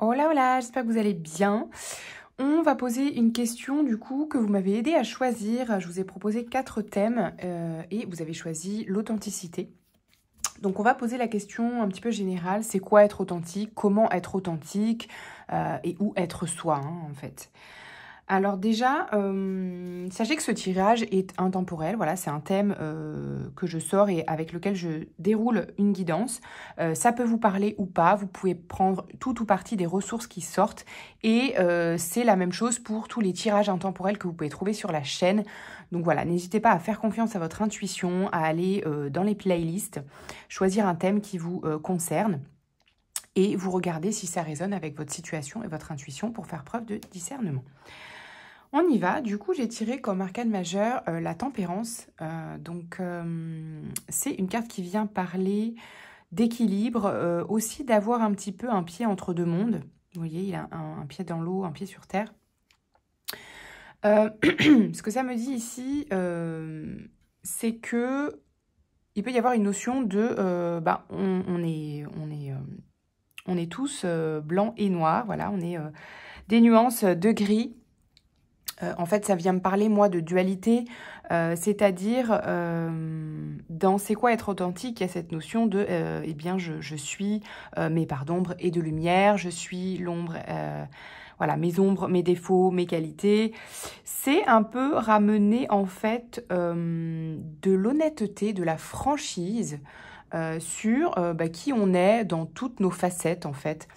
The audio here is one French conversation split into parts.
Hola, hola, j'espère que vous allez bien. On va poser une question du coup que vous m'avez aidé à choisir. Je vous ai proposé 4 thèmes et vous avez choisi l'authenticité. Donc on va poser la question un petit peu générale, c'est quoi être authentique, comment être authentique et où être soi en fait. Alors déjà, sachez que ce tirage est intemporel. Voilà, c'est un thème que je sors et avec lequel je déroule une guidance. Ça peut vous parler ou pas. Vous pouvez prendre tout ou partie des ressources qui sortent. Et c'est la même chose pour tous les tirages intemporels que vous pouvez trouver sur la chaîne. Donc voilà, n'hésitez pas à faire confiance à votre intuition, à aller dans les playlists, choisir un thème qui vous concerne. Et vous regardez si ça résonne avec votre situation et votre intuition pour faire preuve de discernement. On y va. Du coup, j'ai tiré comme arcane majeur la tempérance. C'est une carte qui vient parler d'équilibre, aussi d'avoir un petit peu un pied entre deux mondes. Vous voyez, il a un pied dans l'eau, un pied sur terre. Ce que ça me dit ici, c'est que il peut y avoir une notion de, on est tous blancs et noirs. Voilà, on est des nuances de gris. En fait, ça vient me parler, moi, de dualité, c'est-à-dire, dans c'est quoi être authentique, il y a cette notion de, eh bien, je suis mes parts d'ombre et de lumière, je suis l'ombre, voilà, mes ombres, mes défauts, mes qualités. C'est un peu ramener, en fait, de l'honnêteté, de la franchise sur qui on est dans toutes nos facettes, en fait,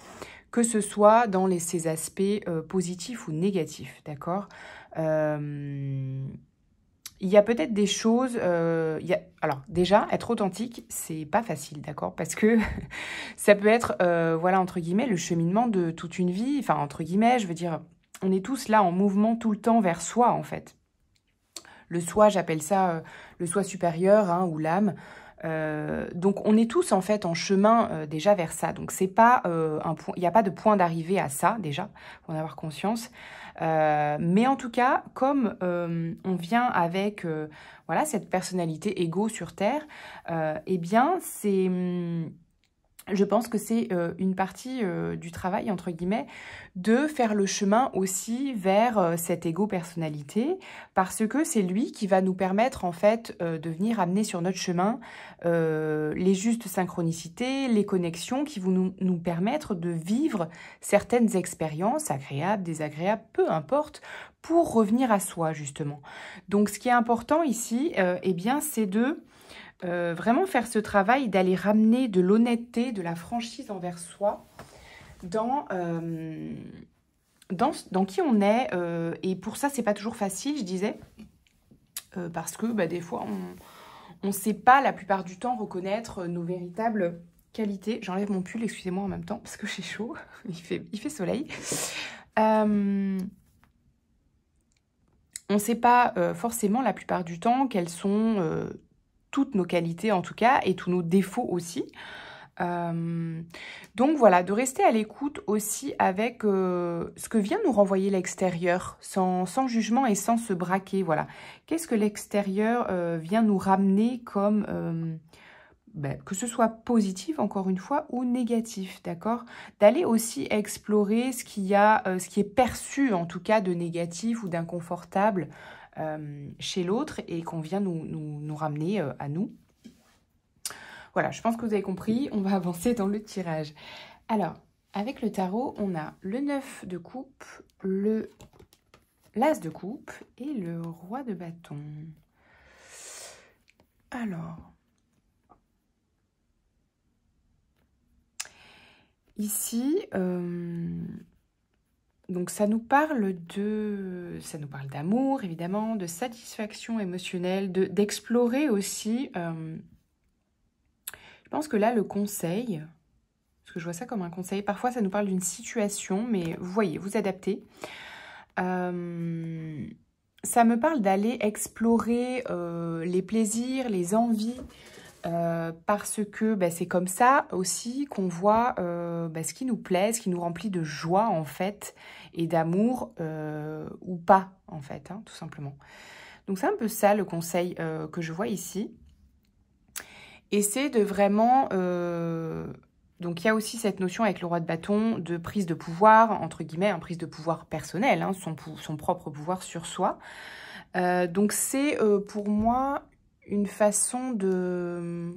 que ce soit dans ces aspects positifs ou négatifs, d'accord. Il y a peut-être des choses... Alors, déjà, être authentique, c'est pas facile, d'accord. Parce que ça peut être, voilà, entre guillemets, le cheminement de toute une vie. Enfin, entre guillemets, je veux dire, on est tous là en mouvement tout le temps vers soi, en fait. Le soi, j'appelle ça le soi supérieur ou l'âme. Donc on est tous en fait en chemin déjà vers ça. Donc c'est pas un point, il n'y a pas de point d'arrivée à ça déjà, pour en avoir conscience. Mais en tout cas, comme on vient avec voilà cette personnalité égo sur Terre, eh bien c'est je pense que c'est une partie du travail, entre guillemets, de faire le chemin aussi vers cette égo-personnalité, parce que c'est lui qui va nous permettre, en fait, de venir amener sur notre chemin les justes synchronicités, les connexions qui vont nous permettre de vivre certaines expériences, agréables, désagréables, peu importe, pour revenir à soi, justement. Donc, ce qui est important ici, eh bien, c'est de vraiment faire ce travail d'aller ramener de l'honnêteté, de la franchise envers soi dans, dans qui on est. Et pour ça, c'est pas toujours facile, je disais, parce que des fois, on ne sait pas la plupart du temps reconnaître nos véritables qualités. J'enlève mon pull, excusez-moi en même temps, parce que j'ai chaud, il fait soleil. On ne sait pas forcément la plupart du temps quelles sont toutes nos qualités en tout cas, et tous nos défauts aussi. Donc voilà, de rester à l'écoute aussi avec ce que vient nous renvoyer l'extérieur, sans jugement et sans se braquer, voilà. Qu'est-ce que l'extérieur vient nous ramener comme, que ce soit positif, encore une fois, ou négatif, d'accord? D'aller aussi explorer ce qu'il y a, ce qui est perçu, en tout cas, de négatif ou d'inconfortable chez l'autre et qu'on vient nous ramener à nous. Voilà, je pense que vous avez compris, on va avancer dans le tirage. Alors, avec le tarot, on a le 9 de coupe, l'as de coupe et le roi de bâton. Alors, ici, donc ça nous parle d'amour, évidemment, de satisfaction émotionnelle, d'explorer aussi. Je pense que là, le conseil, parce que je vois ça comme un conseil, parfois ça nous parle d'une situation, mais vous voyez, vous adaptez. Ça me parle d'aller explorer les plaisirs, les envies, parce que c'est comme ça aussi qu'on voit ce qui nous plaît, ce qui nous remplit de joie en fait, et d'amour ou pas en fait, tout simplement. Donc c'est un peu ça le conseil que je vois ici. Et c'est de vraiment Donc, il y a aussi cette notion avec le roi de bâton de prise de pouvoir, entre guillemets, une prise de pouvoir personnel, hein, son propre pouvoir sur soi. Donc, c'est pour moi une façon de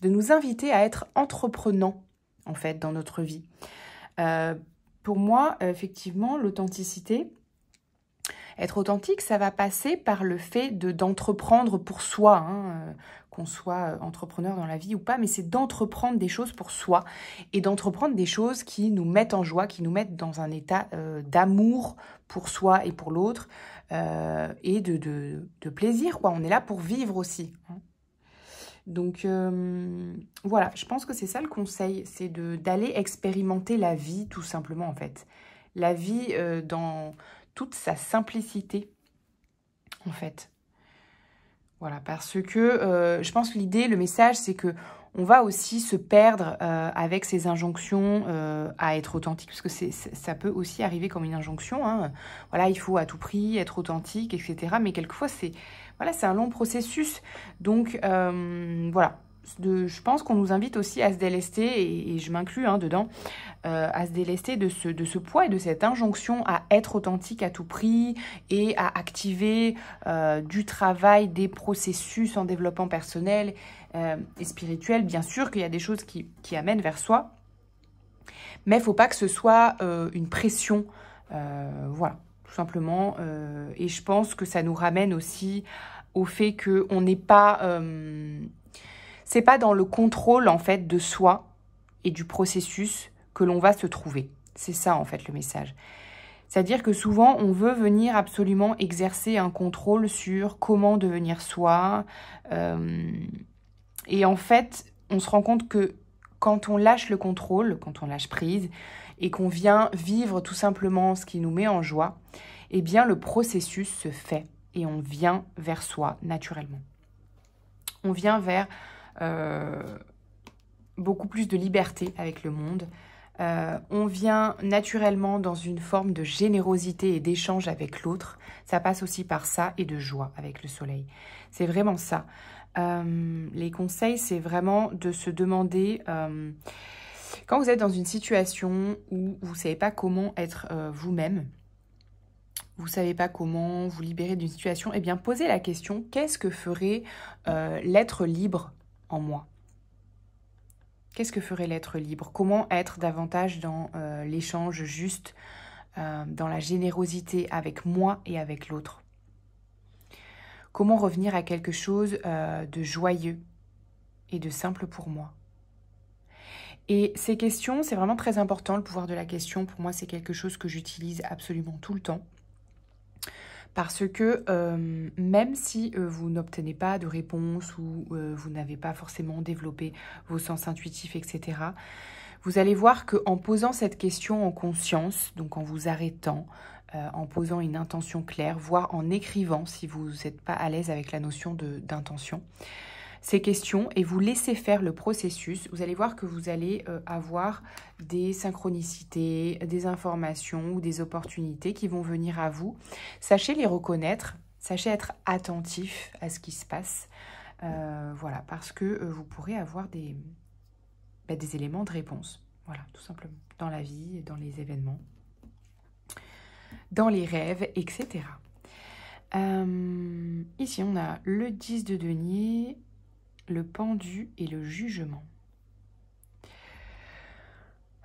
nous inviter à être entreprenants, en fait, dans notre vie. Pour moi, effectivement, l'authenticité, être authentique, ça va passer par le fait d'entreprendre pour soi, hein, qu'on soit entrepreneur dans la vie ou pas, mais c'est d'entreprendre des choses pour soi et d'entreprendre des choses qui nous mettent en joie, qui nous mettent dans un état d'amour pour soi et pour l'autre et de plaisir, quoi. On est là pour vivre aussi, hein. Donc, voilà, je pense que c'est ça le conseil, c'est d'aller expérimenter la vie, tout simplement, en fait. La vie dans toute sa simplicité, en fait. Voilà, parce que je pense que l'idée, le message, c'est que on va aussi se perdre avec ces injonctions à être authentique, parce que ça peut aussi arriver comme une injonction, hein. Voilà, il faut à tout prix être authentique, etc. Mais quelquefois, c'est un long processus. Donc, voilà. Je pense qu'on nous invite aussi à se délester, et je m'inclus dedans, à se délester de ce poids et de cette injonction à être authentique à tout prix et à activer du travail, des processus en développement personnel et spirituel. Bien sûr qu'il y a des choses qui amènent vers soi, mais il ne faut pas que ce soit une pression. Voilà, tout simplement. Et je pense que ça nous ramène aussi au fait qu'on n'est pas... c'est pas dans le contrôle, en fait, de soi et du processus que l'on va se trouver. C'est ça, en fait, le message. C'est-à-dire que souvent, on veut venir absolument exercer un contrôle sur comment devenir soi. Et en fait, on se rend compte que quand on lâche le contrôle, quand on lâche prise, et qu'on vient vivre tout simplement ce qui nous met en joie, eh bien, le processus se fait et on vient vers soi naturellement. On vient vers beaucoup plus de liberté avec le monde. On vient naturellement dans une forme de générosité et d'échange avec l'autre. Ça passe aussi par ça et de joie avec le soleil. C'est vraiment ça. Les conseils, c'est vraiment de se demander, quand vous êtes dans une situation où vous ne savez pas comment être vous-même, vous ne savez pas comment vous libérer d'une situation, eh bien, posez la question, qu'est-ce que ferait l'être libre en moi? Qu'est-ce que ferait l'être libre? Comment être davantage dans l'échange juste, dans la générosité avec moi et avec l'autre? Comment revenir à quelque chose de joyeux et de simple pour moi? Et ces questions, c'est vraiment très important, le pouvoir de la question. Pour moi, c'est quelque chose que j'utilise absolument tout le temps. Parce que même si vous n'obtenez pas de réponse ou vous n'avez pas forcément développé vos sens intuitifs, etc., vous allez voir qu'en posant cette question en conscience, donc en vous arrêtant, en posant une intention claire, voire en écrivant si vous n'êtes pas à l'aise avec la notion d'intention, ces questions et vous laissez faire le processus, vous allez voir que vous allez avoir des synchronicités, des informations ou des opportunités qui vont venir à vous. Sachez les reconnaître, sachez être attentif à ce qui se passe, voilà, parce que vous pourrez avoir des éléments de réponse, voilà, tout simplement, dans la vie, dans les événements, dans les rêves, etc. Ici, on a le 10 de denier, le pendu et le jugement.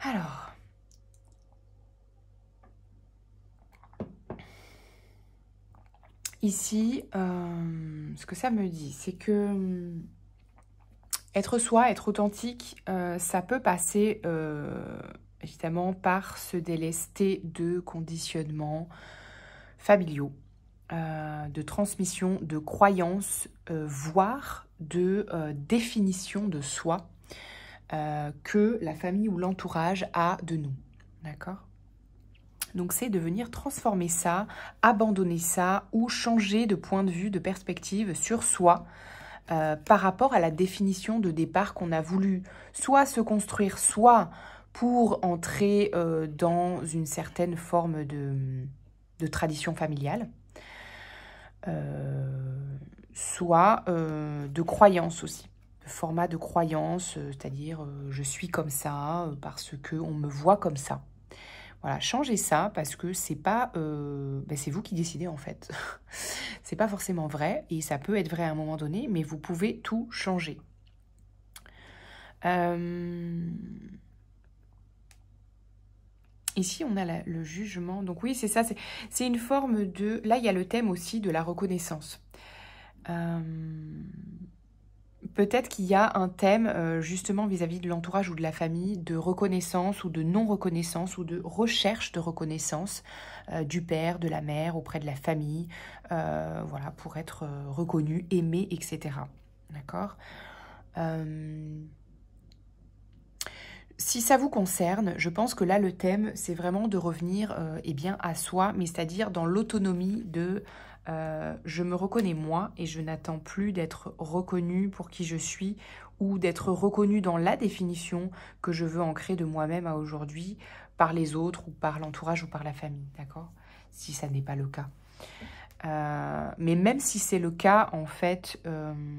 Alors, ici, ce que ça me dit, c'est que être soi, être authentique, ça peut passer évidemment par se délester de conditionnements familiaux, de transmission, de croyances, voire de définition de soi que la famille ou l'entourage a de nous. D'accord ? Donc, c'est de venir transformer ça, abandonner ça ou changer de point de vue, de perspective sur soi par rapport à la définition de départ qu'on a voulu soit se construire, soit pour entrer dans une certaine forme de tradition familiale. Soit de croyances aussi, de format de croyance, c'est-à-dire je suis comme ça parce qu'on me voit comme ça. Voilà, changez ça parce que c'est pas, c'est vous qui décidez en fait. C'est pas forcément vrai et ça peut être vrai à un moment donné, mais vous pouvez tout changer. Ici, on a le jugement. Donc oui, c'est ça. C'est une forme de... Là, il y a le thème aussi de la reconnaissance. Peut-être qu'il y a un thème justement vis-à-vis de l'entourage ou de la famille de reconnaissance ou de non-reconnaissance ou de recherche de reconnaissance du père, de la mère, auprès de la famille, voilà, pour être reconnu, aimé, etc. D'accord. Si ça vous concerne, je pense que là, le thème, c'est vraiment de revenir eh bien, à soi, mais c'est-à-dire dans l'autonomie de je me reconnais moi et je n'attends plus d'être reconnue pour qui je suis ou d'être reconnue dans la définition que je veux ancrer de moi-même à aujourd'hui par les autres ou par l'entourage ou par la famille, d'accord? Si ça n'est pas le cas. Mais même si c'est le cas, en fait,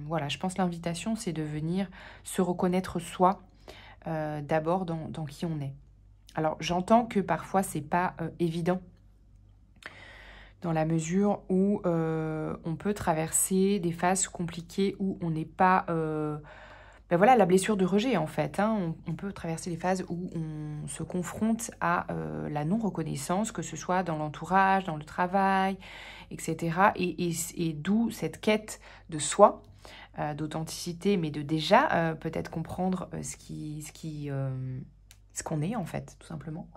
voilà, je pense que l'invitation, c'est de venir se reconnaître soi d'abord dans qui on est. Alors, j'entends que parfois, c'est pas évident dans la mesure où on peut traverser des phases compliquées où on n'est pas... voilà, la blessure de rejet, en fait. Hein. On peut traverser des phases où on se confronte à la non-reconnaissance, que ce soit dans l'entourage, dans le travail, etc. Et d'où cette quête de soi, d'authenticité, mais de déjà peut-être comprendre ce qu'on est, en fait, tout simplement.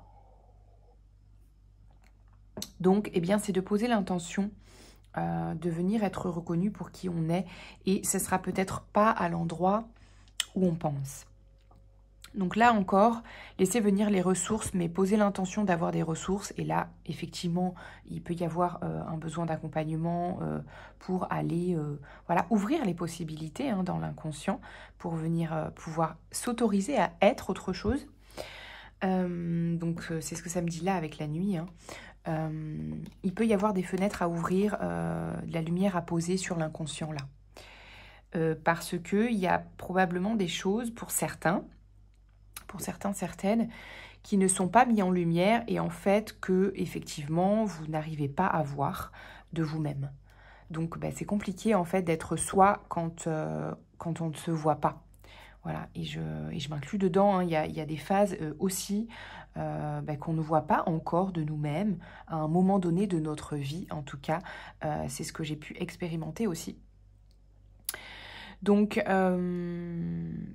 Donc, eh bien, c'est de poser l'intention de venir être reconnu pour qui on est. Et ce ne sera peut-être pas à l'endroit où on pense. Donc là encore, laissez venir les ressources, mais posez l'intention d'avoir des ressources. Et là, effectivement, il peut y avoir un besoin d'accompagnement pour aller voilà, ouvrir les possibilités dans l'inconscient pour venir pouvoir s'autoriser à être autre chose. Donc c'est ce que ça me dit là avec la nuit. Il peut y avoir des fenêtres à ouvrir, de la lumière à poser sur l'inconscient là. Parce qu'il y a probablement des choses pour certains, certaines, qui ne sont pas mis en lumière et en fait que effectivement vous n'arrivez pas à voir de vous-même. Donc c'est compliqué en fait d'être soi quand on ne se voit pas. Voilà, et je m'inclus dedans, hein. Il y a des phases aussi qu'on ne voit pas encore de nous-mêmes à un moment donné de notre vie, en tout cas, c'est ce que j'ai pu expérimenter aussi. Donc,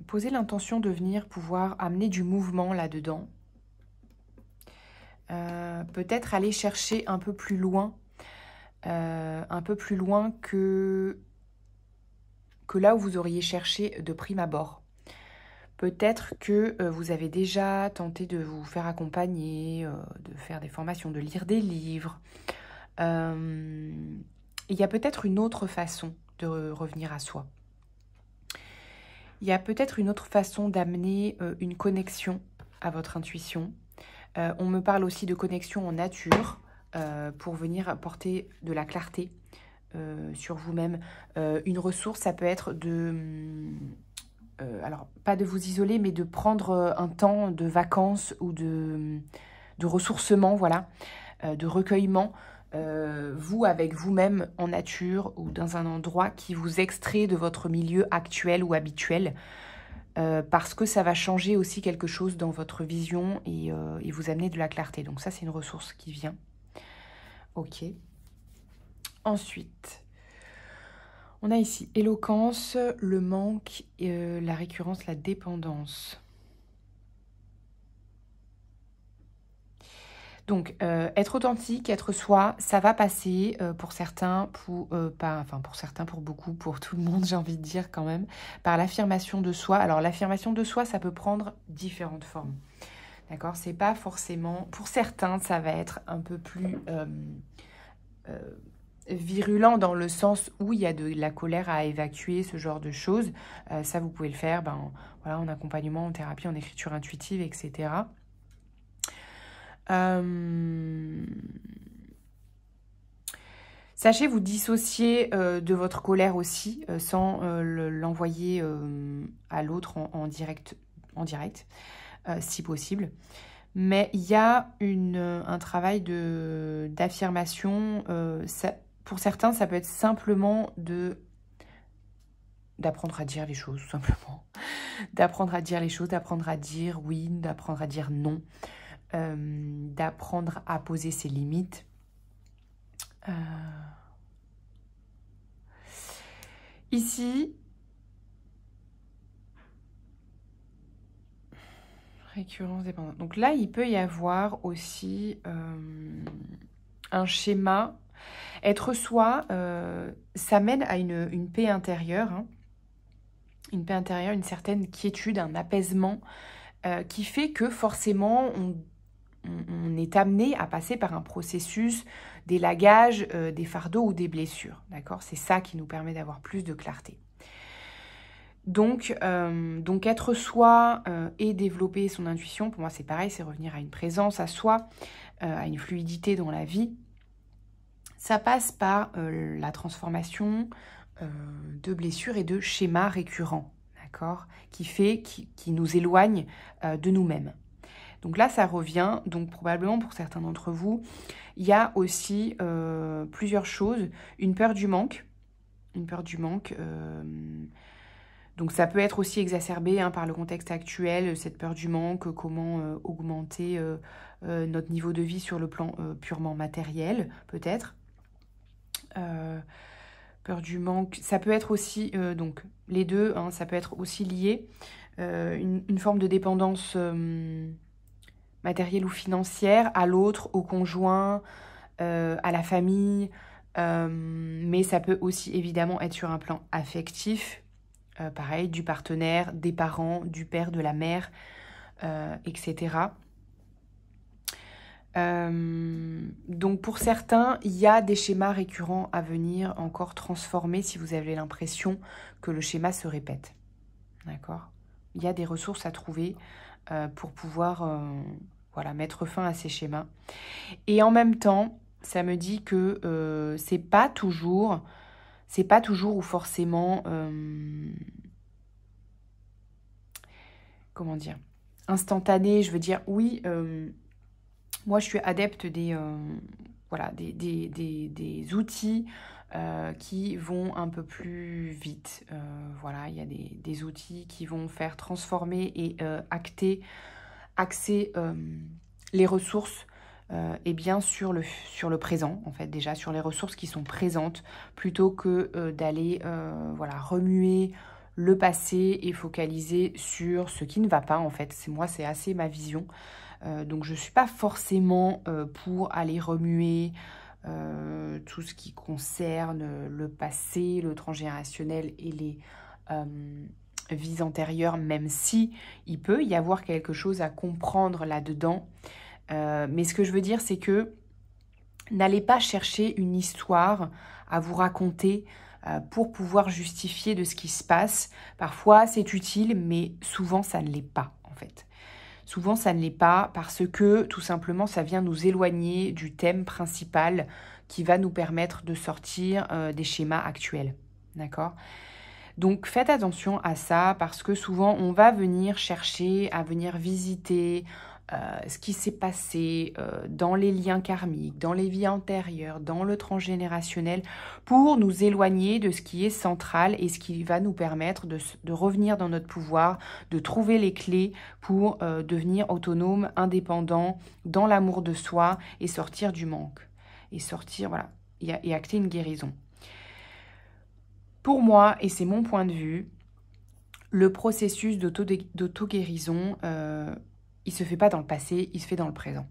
posez l'intention de venir pouvoir amener du mouvement là-dedans. Peut-être aller chercher un peu plus loin que là où vous auriez cherché de prime abord. Peut-être que vous avez déjà tenté de vous faire accompagner, de faire des formations, de lire des livres. Il y a peut-être une autre façon de revenir à soi. Il y a peut-être une autre façon d'amener une connexion à votre intuition. On me parle aussi de connexion en nature pour venir apporter de la clarté sur vous-même. Une ressource, ça peut être de... alors, pas de vous isoler, mais de prendre un temps de vacances ou de ressourcement, voilà, de recueillement, vous avec vous-même en nature ou dans un endroit qui vous extrait de votre milieu actuel ou habituel, parce que ça va changer aussi quelque chose dans votre vision et vous amener de la clarté. Donc ça, c'est une ressource qui vient. Ok. Ensuite... on a ici éloquence, le manque, la récurrence, la dépendance. Donc, être authentique, être soi, ça va passer pour certains, pour certains, pour beaucoup, pour tout le monde, j'ai envie de dire quand même, par l'affirmation de soi. Alors, l'affirmation de soi, ça peut prendre différentes formes. D'accord? C'est pas forcément... Pour certains, ça va être un peu plus... virulent dans le sens où il y a de la colère à évacuer, ce genre de choses. Ça, vous pouvez le faire voilà, en accompagnement, en thérapie, en écriture intuitive, etc. Sachez vous dissocier de votre colère aussi, sans l'envoyer à l'autre en direct, si possible. Mais il y a un travail d'affirmation. Pour certains, ça peut être simplement d'apprendre à dire les choses, tout simplement. D'apprendre à dire les choses, d'apprendre à dire oui, d'apprendre à dire non, d'apprendre à poser ses limites. Ici, récurrence dépendante. Donc là, il peut y avoir aussi un schéma. Être soi, ça mène à une paix intérieure, hein. Une paix intérieure, une certaine quiétude, un apaisement qui fait que forcément, on est amené à passer par un processus d'élagage des fardeaux ou des blessures. D'accord? C'est ça qui nous permet d'avoir plus de clarté. Donc être soi et développer son intuition, pour moi c'est pareil, c'est revenir à une présence à soi, à une fluidité dans la vie. Ça passe par la transformation de blessures et de schémas récurrents, d'accord, qui nous éloignent de nous-mêmes. Donc là, ça revient, donc probablement pour certains d'entre vous, il y a aussi plusieurs choses. Une peur du manque. Donc ça peut être aussi exacerbé par le contexte actuel, cette peur du manque, comment augmenter notre niveau de vie sur le plan purement matériel, peut-être. Peur du manque, ça peut être aussi, donc les deux, hein, ça peut être aussi lié, une forme de dépendance matérielle ou financière à l'autre, au conjoint, à la famille, mais ça peut aussi évidemment être sur un plan affectif, pareil, du partenaire, des parents, du père, de la mère, etc. Donc pour certains, il y a des schémas récurrents à venir encore transformer si vous avez l'impression que le schéma se répète. D'accord? Il y a des ressources à trouver pour pouvoir voilà, mettre fin à ces schémas. Et en même temps, ça me dit que c'est pas toujours ou forcément comment dire, instantané. Je veux dire, oui, moi je suis adepte des outils qui vont un peu plus vite. Voilà, il y a des outils qui vont faire transformer et axer les ressources et bien sur le présent, en fait, déjà sur les ressources qui sont présentes, plutôt que d'aller voilà, remuer le passé et focaliser sur ce qui ne va pas, en fait. C'est assez ma vision. Donc je ne suis pas forcément pour aller remuer tout ce qui concerne le passé, le transgénérationnel et les vies antérieures, même si il peut y avoir quelque chose à comprendre là-dedans. Mais ce que je veux dire, c'est que n'allez pas chercher une histoire à vous raconter pour pouvoir justifier de ce qui se passe. Parfois, c'est utile, mais souvent, ça ne l'est pas, en fait. Souvent, ça ne l'est pas parce que, tout simplement, ça vient nous éloigner du thème principal qui va nous permettre de sortir des schémas actuels. D'accord ? Donc, faites attention à ça parce que souvent, on va venir chercher à venir visiter ce qui s'est passé dans les liens karmiques, dans les vies antérieures, dans le transgénérationnel, pour nous éloigner de ce qui est central et ce qui va nous permettre de revenir dans notre pouvoir, de trouver les clés pour devenir autonome, indépendant, dans l'amour de soi et sortir du manque. Et sortir, voilà, et acter une guérison. Pour moi, et c'est mon point de vue, le processus d'auto-guérison, il ne se fait pas dans le passé, il se fait dans le présent.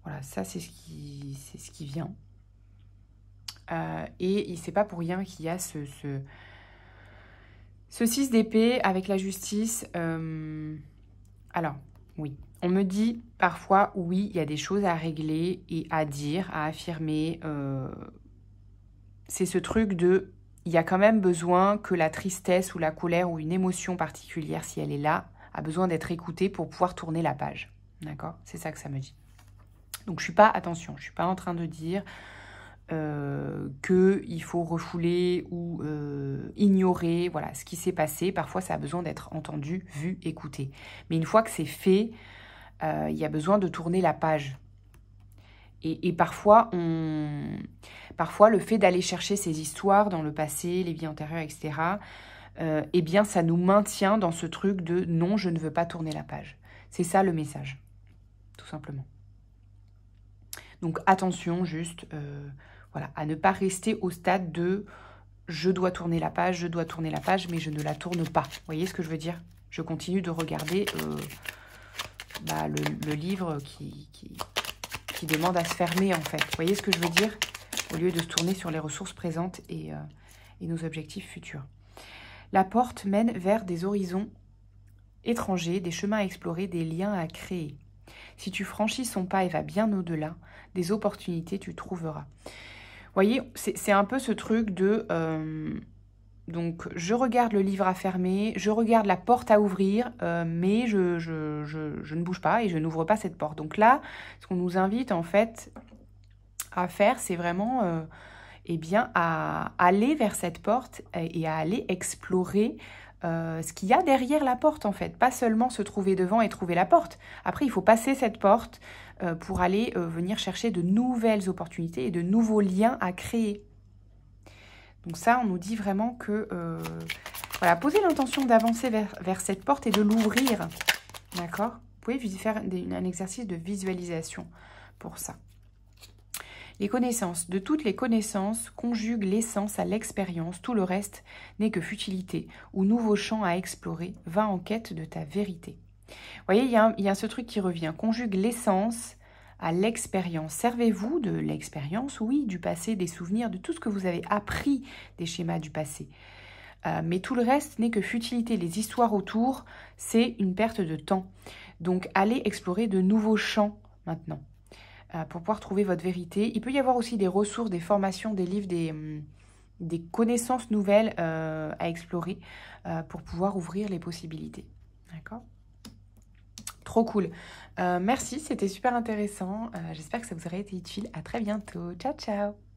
Voilà, ça c'est ce qui vient. Et c'est pas pour rien qu'il y a ce 6 d'épée avec la justice. Alors, oui, on me dit parfois, oui, il y a des choses à régler et à dire, à affirmer. C'est ce truc de, il y a quand même besoin que la tristesse ou la colère ou une émotion particulière, si elle est là, a besoin d'être écoutée pour pouvoir tourner la page. D'accord? C'est ça que ça me dit. Donc, je ne suis pas, attention, je ne suis pas en train de dire qu'il faut refouler ou ignorer. Voilà, ce qui s'est passé, parfois ça a besoin d'être entendu, vu, écouté. Mais une fois que c'est fait, il y a besoin de tourner la page. Et parfois, le fait d'aller chercher ces histoires dans le passé, les vies antérieures, etc., eh bien, ça nous maintient dans ce truc de « non, je ne veux pas tourner la page ». C'est ça le message, tout simplement. Donc, attention juste voilà, à ne pas rester au stade de « je dois tourner la page, mais je ne la tourne pas ». Vous voyez ce que je veux dire? Je continue de regarder le livre qui demande à se fermer, en fait. Vous voyez ce que je veux dire? Au lieu de se tourner sur les ressources présentes et nos objectifs futurs. La porte mène vers des horizons étrangers, des chemins à explorer, des liens à créer. Si tu franchis son pas et vas bien au-delà, des opportunités tu trouveras. Vous voyez, c'est un peu ce truc de... donc, je regarde le livre à fermer, je regarde la porte à ouvrir, mais je ne bouge pas et je n'ouvre pas cette porte. Donc là, ce qu'on nous invite en fait à faire, c'est vraiment eh bien, à aller vers cette porte et à aller explorer ce qu'il y a derrière la porte en fait. Pas seulement se trouver devant et trouver la porte. Après, il faut passer cette porte pour aller venir chercher de nouvelles opportunités et de nouveaux liens à créer. Donc ça, on nous dit vraiment que, voilà, posez l'intention d'avancer vers cette porte et de l'ouvrir, d'accord? Vous pouvez faire un exercice de visualisation pour ça. Les connaissances, de toutes les connaissances, conjuguent l'essence à l'expérience, tout le reste n'est que futilité, ou nouveau champ à explorer, va en quête de ta vérité. Vous voyez, il y a ce truc qui revient, conjugue l'essence à l'expérience. Servez-vous de l'expérience, oui, du passé, des souvenirs, de tout ce que vous avez appris des schémas du passé. Mais tout le reste n'est que futilité. Les histoires autour, c'est une perte de temps. Donc, allez explorer de nouveaux champs maintenant pour pouvoir trouver votre vérité. Il peut y avoir aussi des ressources, des formations, des livres, des connaissances nouvelles à explorer pour pouvoir ouvrir les possibilités. D'accord ? Trop cool. Merci, c'était super intéressant. J'espère que ça vous aurait été utile. À très bientôt. Ciao, ciao.